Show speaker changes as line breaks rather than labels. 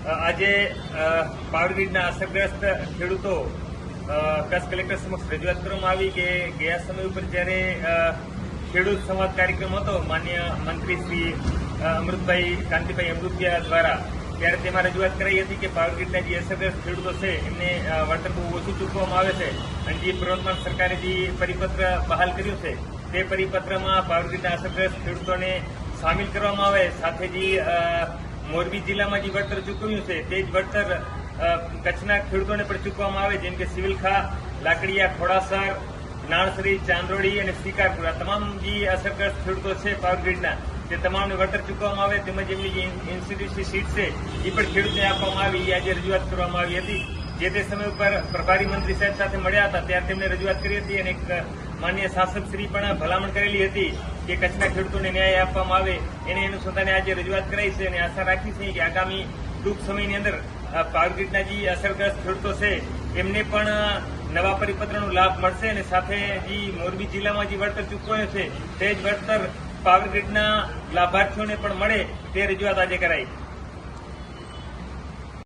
આજે પાવરગ્રીડના અસરગ્રસ્ત ખેડૂતો કચ્છ કલેક્ટર સમક્ષ રજૂઆત કરવામાં આવી કે ગયા સમય ઉપર જ્યારે ખેડૂત સંવાદ કાર્યક્રમ હતો માન્ય મંત્રી શ્રી અમૃતભાઈ કાંતિભાઈ અમૃતિયા દ્વારા, ત્યારે તેમાં રજૂઆત કરાઈ હતી કે પાવરગ્રીડના જે અસરગ્રસ્ત ખેડૂતો છે એમને વળતર બહુ ઓછું ચૂકવવામાં આવે છે અને જે પ્રવર્તમાન સરકારે જે પરિપત્ર બહાલ કર્યું છે તે પરિપત્રમાં પાવરગ્રીડના અસરગ્રસ્ત ખેડૂતોને સામેલ કરવામાં આવે, સાથે જે મોરબી જિલ્લામાં જે વળતર ચૂકવ્યું છે તે જ વળતર કચ્છના ખેડૂતોને પણ ચૂકવવામાં આવે, જેમ કે સિવિલખા, લાકડીયા, ખોડાસર, નાણસરી, ચાંદોડી અને શિકારપુર, આ તમામ જે અસરગ્રસ્ત ખેડૂતો છે પાવરગ્રીડના તે તમામને વળતર ચૂકવવામાં આવે, તેમજ એમની જે ઇન્સ્ટિટ્યુશનની સીટ છે એ પણ ખેડૂતને આપવામાં આવી. આજે રજૂઆત કરવામાં આવી હતી. જે તે સમય ઉપર પ્રભારી મંત્રી સાહેબ સાથે મળ્યા હતા ત્યારે તેમણે રજૂઆત કરી હતી અને એક માન્ય શાસકશ્રી પણ ભલામણ કરેલી હતી કે કચ્છના ખેડૂતોને ન્યાય આપવામાં આવે. એને અનુસંધાને આજે રજૂઆત કરાઈ છે અને આશા રાખી છે કે આગામી ટૂંક સમયની અંદર પાવરગ્રીડના જે અસરગ્રસ્ત ખેડૂતો છે એમને પણ નવા પરિપત્રનો લાભ મળશે અને સાથે જે મોરબી જિલ્લામાં જે વળતર ચૂકવાયું છે તે જ વળતર પાવરગ્રીડના લાભાર્થીઓને પણ મળે તે રજૂઆત આજે કરાઈ.